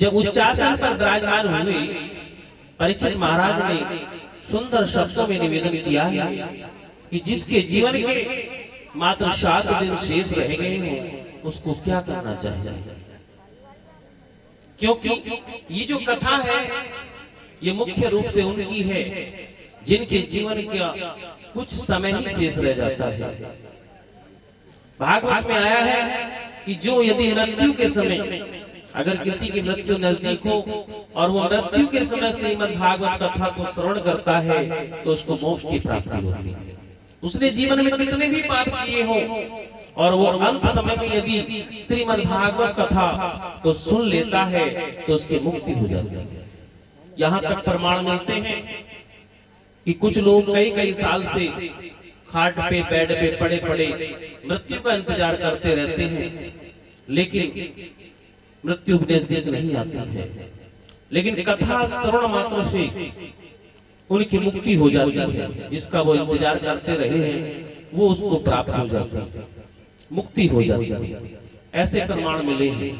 जब उच्चासन पर विराजमान हुए, परीक्षित महाराज ने सुंदर शब्दों में निवेदन किया है कि जिसके जीवन के मात्र 7 दिन शेष रह गए हों उसको क्या करना चाहिए। क्योंकि ये जो कथा है ये मुख्य रूप से उनकी है जिनके जीवन का कुछ समय ही शेष रह जाता है। भागवत में आया है कि जो यदि मृत्यु के समय, अगर किसी की मृत्यु नजदीक हो और वो मृत्यु के समय श्रीमद् भागवत कथा को श्रवण करता है तो उसको मोक्ष की प्राप्ति होती है। उसने जीवन में कितने भी पाप किए हो और वो अंत समय में यदि श्रीमद् भागवत कथा को सुन लेता है तो उसकी मुक्ति हो जाती है। यहाँ तक प्रमाण मिलते हैं कि कुछ लोग कई कई साल से खाट पे बेड पे पड़े पड़े मृत्यु का इंतजार करते रहते हैं, लेकिन मृत्यु नजदीक नहीं आती है। लेकिन कथा श्रवण मात्र से उनकी मुक्ति हो जाती है। जिसका वो इंतजार करते रहे हैं वो उसको प्राप्त हो जाती है, मुक्ति हो जाती है। ऐसे प्रमाण मिले हैं।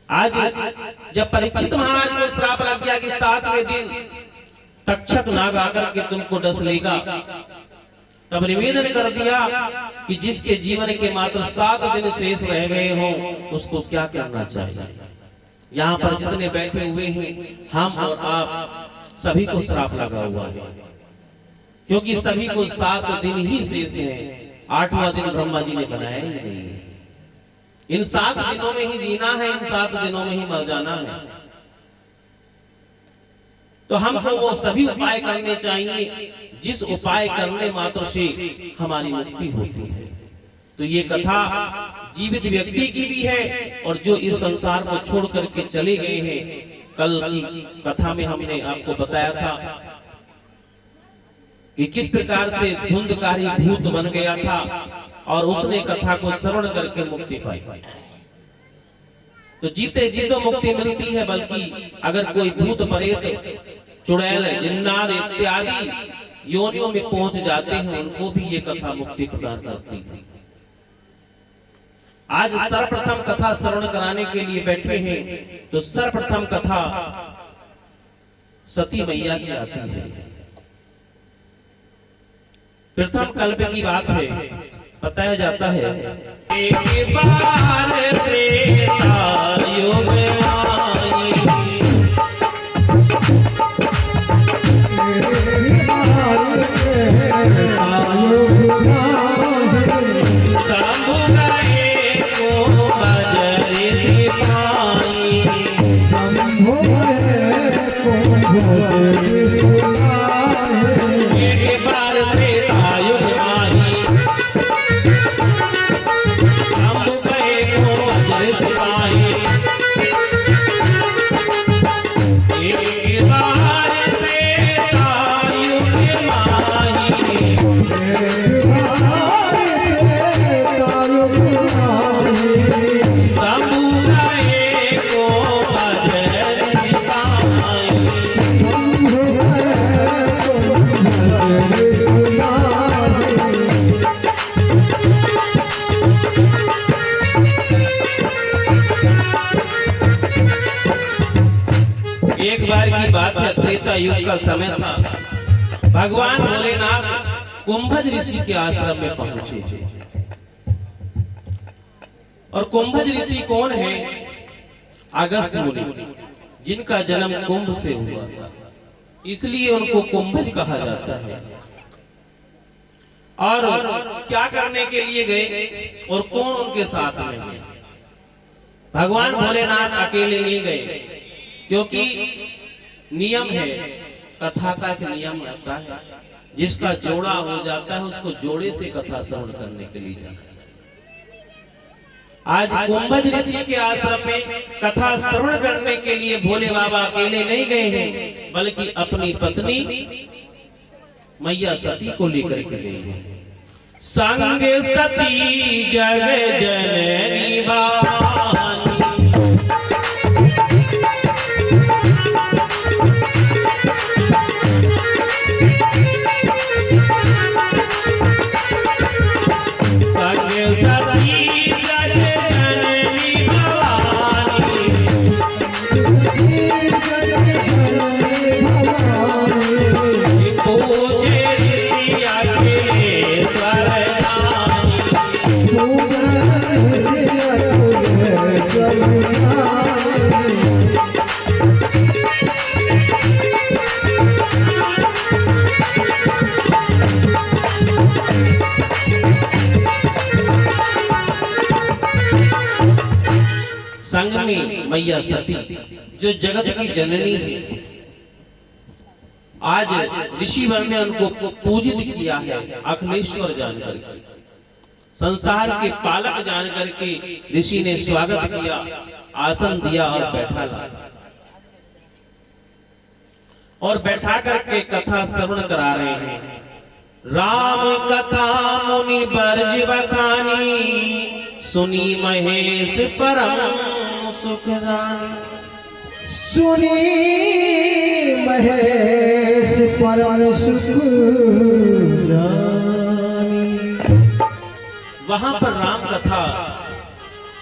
आज जब परीक्षित महाराज को श्राप लग गया कि 7वें दिन तक्षक नाग आकर के तुमको डस लेगा, तब निवेदन कर दिया कि जिसके जीवन के मात्र 7 दिन शेष रह गए हों उसको क्या करना चाहिए। यहाँ पर जितने बैठे हुए हैं हम और आप सभी को श्राप लगा हुआ है, क्योंकि सभी को 7 दिन ही शेष है। 8वां दिन ब्रह्मा जी ने बनाया ही नहीं है। इन 7 दिनों में ही जीना है, इन 7 दिनों में ही मर जाना है। तो हमको वो सभी उपाय करने चाहिए जिस उपाय करने मात्र से हमारी मुक्ति होती है। तो ये कथा जीवित व्यक्ति की भी है और जो इस संसार को छोड़ करके चले गए हैं। कल की कथा में हमने आपको बताया था कि किस प्रकार से धुंधकारी भूत बन गया था और उसने कथा को श्रवण करके मुक्ति पाई। तो जीते जी तो मुक्ति मिलती है, बल्कि अगर कोई भूत प्रेत चुड़ैल जिन्नात इत्यादि योनियों में पहुंच जाते हैं उनको भी ये कथा मुक्ति प्रदान करती है। आज सर्वप्रथम कथा श्रवण कराने के लिए बैठे हैं तो सर्वप्रथम कथा सती मैया की आती है। प्रथम कल्प की बात है। बताया जाता है एक बार त्रेता युग आई, शंभु गए को बजर सिपाही, शंभु गए को बजर सिपाही। एक बार त्रेता युग आई, शंभु गए को बजर सिपाही। एक बार त्रेता युग आई, शंभु गए को बजर सिपाही। एक बार की बात है, त्रेता युग का समय था। भगवान भोलेनाथ कुंभज ऋषि के आश्रम में पहुंचे। और कुंभज ऋषि कौन है? अगस्त मुनि, जिनका जन्म कुंभ से हुआ था, इसलिए उनको कुंभज कहा जाता है। और क्या करने के लिए गए और कौन उनके साथ में गए? भगवान भोलेनाथ अकेले नहीं गए, क्योंकि नियम है, कथा का एक नियम आता है, जिसका जोड़ा हो जाता है उसको जोड़े से कथा श्रवण करने के लिए जाना चाहिए। आज कुंभज ऋषि के आश्रम में कथा श्रवण करने के लिए भोले बाबा अकेले नहीं गए हैं, बल्कि अपनी पत्नी मैया सती को लेकर के गए हैं। संग सती जग जननी भवानी, संग सती जग जननी भवानी, में मैया सती जो जगत की जननी है, आज ऋषिवर ने उनको पूजित किया है अखिलेश्वर जानकर के, संसार के पालक जानकर के ऋषि ने स्वागत किया, आसन दिया और बैठा ला और बैठा करके कथा श्रवण करा रहे हैं। राम कथा मुनि बरज बखानी, सुनी महेश परम सुख जानी। सुनी महेश परम सुख जानी। वहां पर राम कथा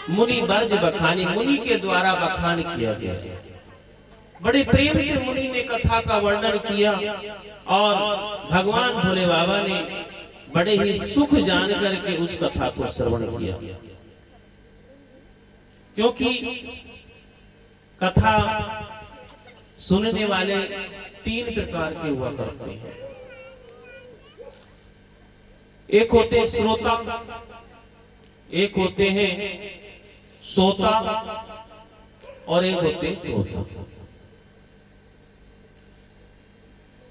मुनि बरज बखानी, मुनि के द्वारा बखान किया गया। बड़े प्रेम से मुनि ने कथा का वर्णन किया और भगवान भोले बाबा ने बड़े ही सुख जान करके उस कथा को श्रवण किया। क्योंकि कथा सुनने वाले तीन प्रकार के हुआ करते हैं। एक होते श्रोता, एक होते हैं सोता और एक होते श्रोता।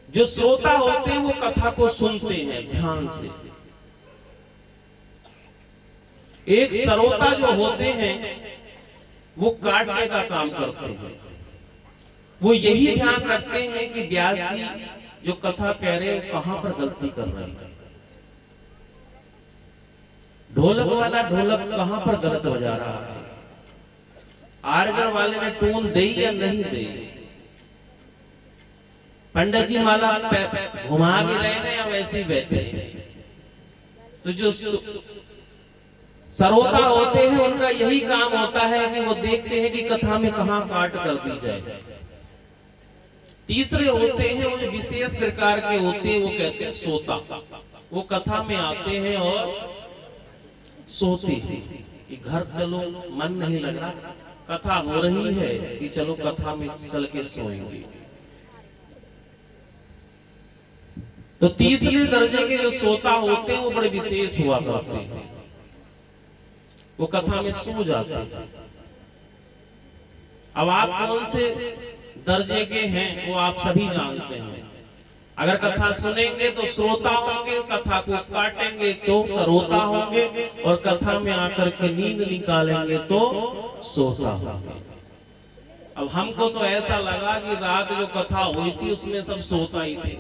जो श्रोता होते हैं वो कथा को सुनते हैं ध्यान से। एक श्रोता जो होते हैं वो काटने का काम करते हैं। वो यही ध्यान रखते हैं कि व्यास जी जो कथा कह रहे हैं कहां पर गलती कर रहे हैं, ढोलक वाला ढोलक कहां पर गलत बजा रहा है, आर्गर वाले ने टोन दी या नहीं दी, पंडित जी माला घुमा भी रहे हैं या वैसे ही बैठे। तो जो श्रोता होते हैं उनका यही काम होता है कि वो देखते हैं कि कथा में कहां काट कर दी जाए। तीसरे होते हैं वो विशेष प्रकार के होते हैं, वो कहते हैं सोता। वो कथा में आते हैं और सोते हैं कि घर चलो, मन नहीं लग रहा, कथा हो रही है कि चलो कथा में चल के सोएंगे। तो तीसरे दर्जे के जो सोता होते हैं वो बड़े विशेष हुआ करते हैं, वो कथा में सो जाते हैं। अब आप कौन से दर्जे के हैं वो आप सभी जानते हैं। अगर कथा सुनेंगे तो श्रोता होंगे, कथा को काटेंगे तो श्रोता होंगे, और कथा में आकर के नींद निकालेंगे तो सोता होंगे। अब हमको तो ऐसा लगा कि रात जो कथा हुई थी उसमें सब सोता ही थे।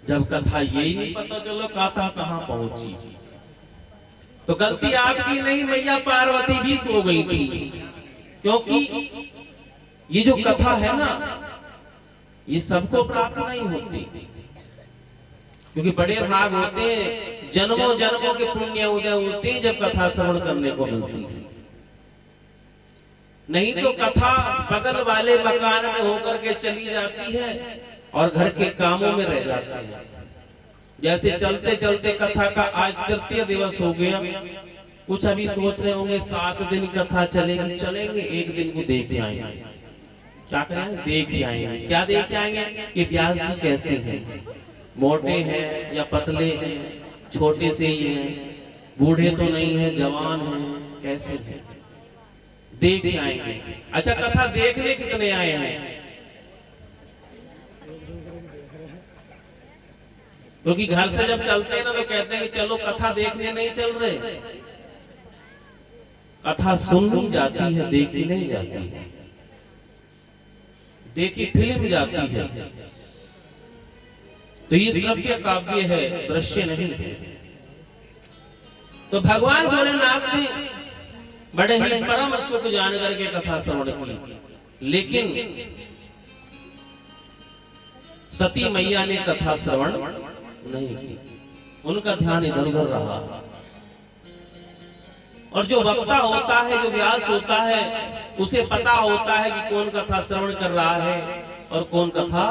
जब कथा यही नहीं पता चलो कथा कहां पहुंची। तो गलती आपकी नहीं, मैया पार्वती भी सो गई थी। क्योंकि ये जो कथा है ना ये सबको प्राप्त नहीं होती, क्योंकि बड़े भाग होते हैं, जन्मों जन्मों के पुण्य उदय होते हैं जब कथा श्रवण करने को मिलती है। नहीं तो कथा बगल वाले मकान में होकर के चली जाती है और घर के कामों में रह जाते हैं। जैसे चलते चलते कथा का आज तृतीय दिवस हो गया, कुछ अभी सोच रहे होंगे 7 दिन कथा चलेगी, चलेंगे एक दिन को देख आएंगे। क्या करेंगे? देख आएंगे। क्या देख आएंगे कि व्यास जी कैसे हैं, मोटे हैं या पतले हैं, छोटे से ही हैं, बूढ़े तो नहीं है, जवान हैं, कैसे हैं, देख आएंगे। अच्छा, कथा देखने कितने आए हैं? क्योंकि घर से जब चलते हैं ना तो कहते हैं कि चलो कथा देखने नहीं चल रहे। कथा सुन जाती है, देखी नहीं जाती है। देखी फिल्म जाती है। तो ये श्रव्य काव्य है, दृश्य नहीं है। तो भगवान भोलेनाथ ने बड़े ही परम सुख जान करके कथा श्रवण की, लेकिन सती मैया ने कथा श्रवण नहीं की, उनका ध्यान इधर उधर रहा। और जो वक्ता होता है, जो व्यास होता है, उसे पता होता है कि कौन कथा श्रवण कर रहा है और कौन कथा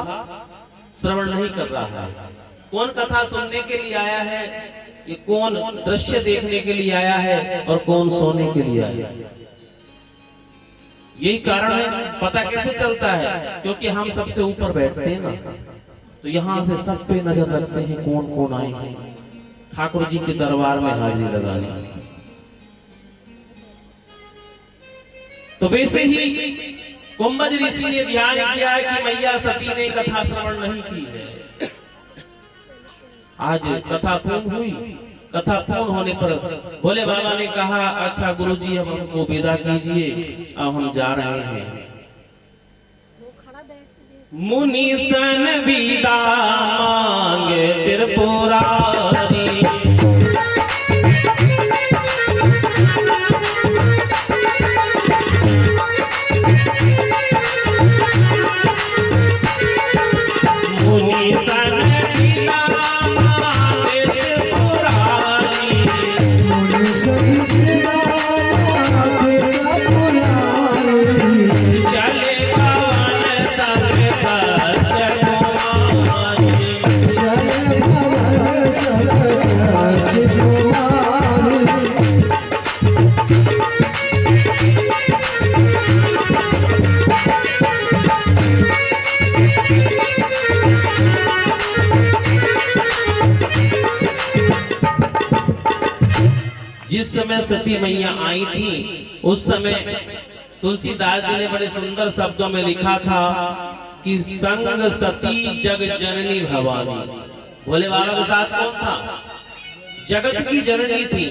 श्रवण नहीं कर रहा है, कौन कथा सुनने के लिए आया है, ये कौन दृश्य देखने के लिए आया है और कौन सोने के लिए आया है। यही कारण है। पता कैसे चलता है? क्योंकि हम सबसे ऊपर बैठते हैं ना, तो यहाँ से सब पे नजर रखते हैं कौन कौन आए हैं ठाकुर जी के दरबार में हाजिरी लगाने। तो वैसे ही कुंभज ऋषि ने ध्यान किया कि मैया सती ने कथा श्रवण नहीं की है। आज कथा पूर्ण हुई। कथा पूर्ण होने पर भोले बाबा ने कहा, अच्छा गुरुजी अब हमको विदा कीजिए, अब हम जा रहे हैं। मुनि सन विदा मांगे त्रिपुरारी, मुनि सन विदा मांगे त्रिपुरारी, मुनि संगीता पुरारी, चले पवन संग पश्च कुमारी, चले पवन संग पश्च कुमारी। जिस समय सती मैया आई थी उस समय तुलसीदास जी ने बड़े सुंदर शब्दों में लिखा था कि संग सती जग जननी भवानी। भोले बाबा के साथ कौन था? जगत की जननी थी।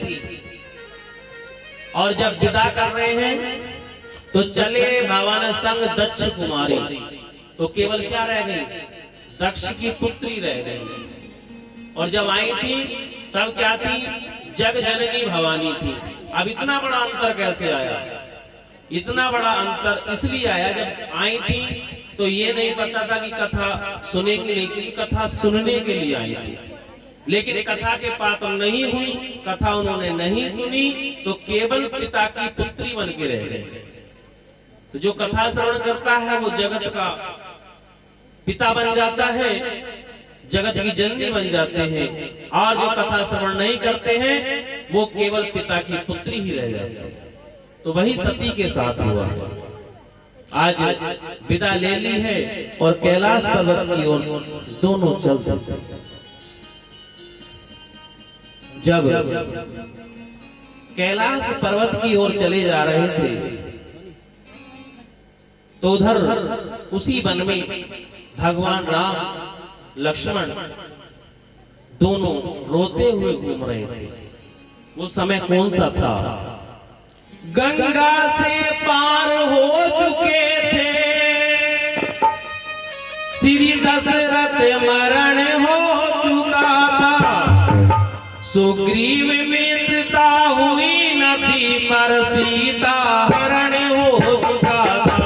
और जब विदा कर रहे हैं तो चले भवन संग दक्ष कुमारी, तो केवल क्या रह गई? दक्ष की पुत्री रह गई। और जब आई थी तब क्या थी? जग जननी भवानी थी। अब इतना बड़ा अंतर कैसे आया? इतना बड़ा अंतर इसलिए आया, जब आई थी तो ये नहीं पता था कि कथा सुनेगी, लेकिन कथा सुनने के लिए आई थी। लेकिन कथा के पात्र नहीं हुई, कथा उन्होंने नहीं सुनी, तो केवल पिता की पुत्री बन के रह गए। तो जो कथा श्रवण करता है वो जगत का पिता बन जाता है, जगत की जननी बन जाते हैं। और जो कथा श्रवण नहीं करते हैं वो केवल पिता की पुत्री ही रह जाते हैं। तो वही सती के साथ हुआ है। आज विदा ले ली है और कैलाश पर्वत की ओर दोनों चल पड़े। जब कैलाश पर्वत की ओर चले जा रहे थे तो उधर उसी वन में भगवान राम लक्ष्मण दोनों रोते हुए घूम रहे थे। वो समय कौन सा था? गंगा से पार हो चुके थे, श्री दशरथ मरण हो चुका था, सुग्रीव मित्रता हुई न थी, पर सीता हरण हो चुका था।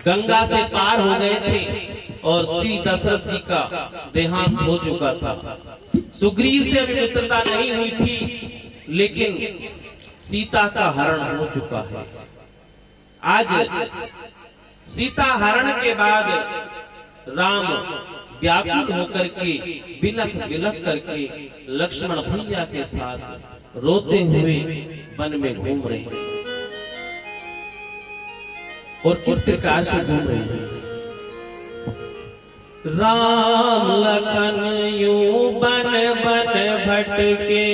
गंगा से पार हो गए थे और श्री दशरथ जी का देहांत हो चुका था। सुग्रीव से अभी मित्रता नहीं हुई थी, लेकिन सीता का हरण हो चुका है। आज सीता हरण के बाद राम व्याकुल होकर के बिलख बिलख करके लक्ष्मण भैया के साथ रोते हुए वन में घूम रहे हैं। और किस प्रकार से घूम रहे हैं? राम लखन यूं बन बन भटके,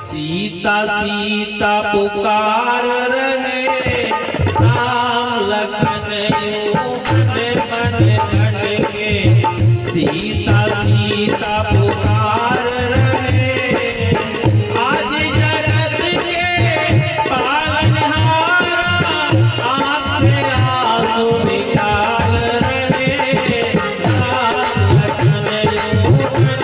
सीता सीता पुकार रहे। राम लखन यूं बन बन भटके, सीता सीता पुकार रहे। आज जगत के पालनहारा आँख से आंसू निकाल रहे। राम लखन यूं बन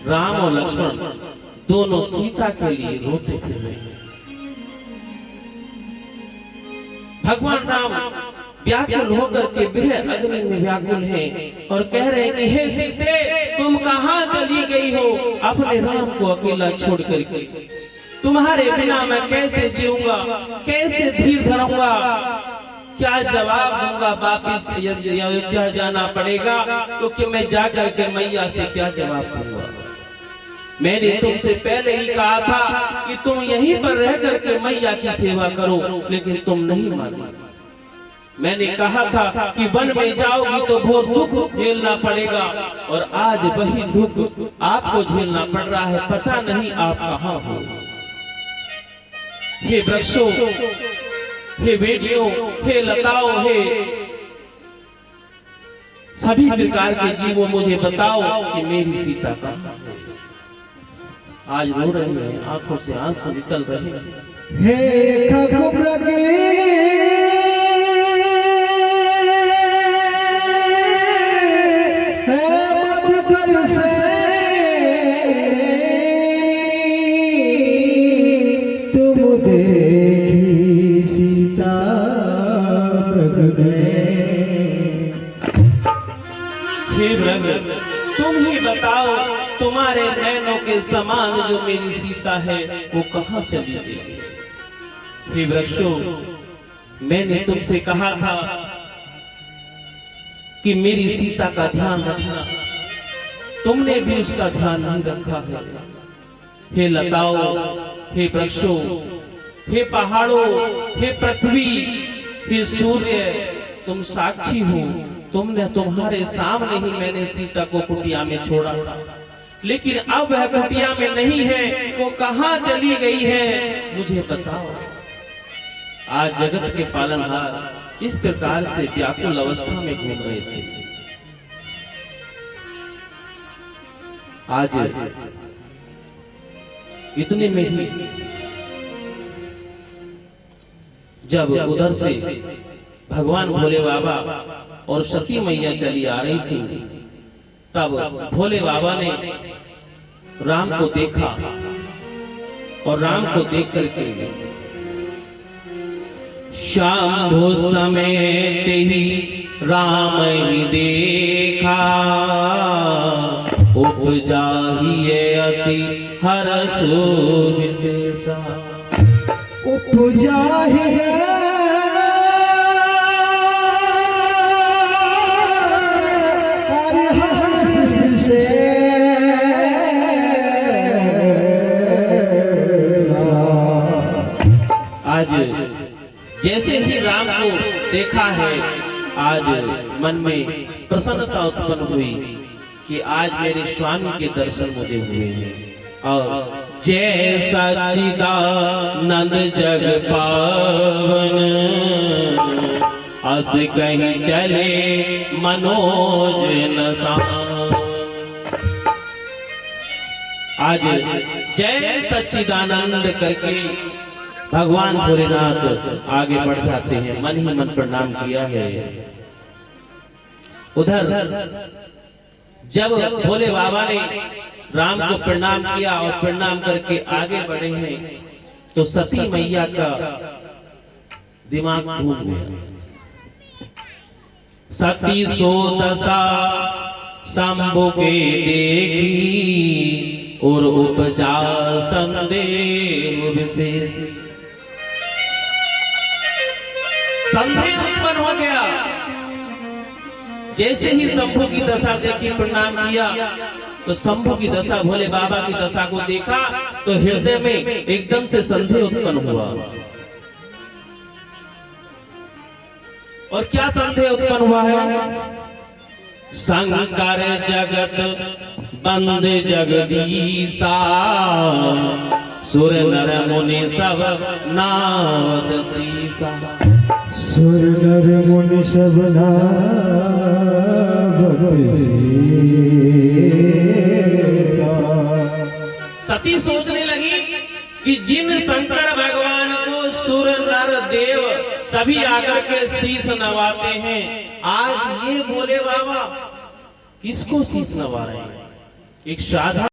राम और लक्ष्मण दोनों सीता के लिए रोते फिर रहे हैं। भगवान राम व्याकुल होकर के विरह अग्नि में व्याकुल हैं और कह रहे हैं कि हे सीते, तुम कहाँ चली गई हो अपने राम को अकेला छोड़ करके? तुम्हारे बिना मैं कैसे जीऊंगा, कैसे धीर धरूंगा, क्या जवाब दूंगा? वापिस अयोध्या जाना पड़ेगा तो कि मैं जाकर के मैया से क्या जवाब दूंगा? मैंने तुमसे पहले ही कहा था कि तुम यहीं पर रह करके मैया की सेवा करो, लेकिन तुम नहीं मानी। मैंने कहा था कि वन में जाओगी तो बहुत दुख झेलना पड़ेगा, और आज वही दुख आपको झेलना पड़ रहा है। पता नहीं आप कहाँ हो। हे वृक्षों, हे बेटियों, हे लताओं, हे सभी प्रकार के जीवों, मुझे बताओ कि मेरी सीता कहाँ है? आज रो रहे हैं, आंखों से आंसू निकल रहे हैं। हे खगुप्रगे तुम ही बताओ, तुम्हारे नैनों के समान जो मेरी सीता है वो कहाँ चली गई? हे वृक्षों, मैंने तुमसे कहा था कि मेरी सीता का ध्यान रखना, तुमने भी उसका ध्यान नहीं रखा है। हे लताओं, हे वृक्षों, हे पहाड़ों, हे पृथ्वी, हे सूर्य, तुम साक्षी हो। तुमने, तुम्हारे सामने ही मैंने सीता को कुटिया में छोड़ा था, लेकिन अब वह कुटिया में नहीं है, वो कहाँ चली गई है मुझे बताओ। आज जगत के पालनहार इस प्रकार से व्याकुल अवस्था में घूम रहे थे। आज इतने में ही जब उधर से भगवान भोले बाबा और सती मैया चली आ रही थी, तब भोले बाबा ने राम को देखा और राम को देख करके शंभु समेत ही राम ही देखा, उपजा ही अति हरषो विशेषा। उपजा ही आज जैसे ही राम को देखा है, आज मन में प्रसन्नता उत्पन्न हुई कि आज मेरे स्वामी के दर्शन मुझे हुए हैं। और जय सच्चिदानंद जग पावन, अस कहीं चले मनोज नसा। आज जय सच्चिदानंद करके भगवान भोलेनाथ आगे बढ़ जाते हैं। मन ही मन प्रणाम किया है। उधर जब भोले बाबा ने राम को प्रणाम किया और प्रणाम करके आगे बढ़े हैं, तो सती मैया का दिमाग घूम गया। सती सो दशा शंभु के देखी, और उपजा संदेह विशेष। संदेह उत्पन्न हो गया। जैसे ही शंभु की दशा देखी, प्रणाम किया, तो शंभु की दशा, भोले बाबा की दशा को देखा तो हृदय में एकदम से संदेह उत्पन्न हुआ। और क्या संदेह उत्पन्न हुआ है? शंकर जगत बंद जगदीशा, सुर नर मुनि सब नाद सीसा। सुर नर मुनि सब सती सोचने लगी कि जिन शंकर भगवान को सुर नर देव सभी आकर के शीश नवाते हैं, आज ये भोले बाबा किसको शीश नवा रहे हैं? एक साधारण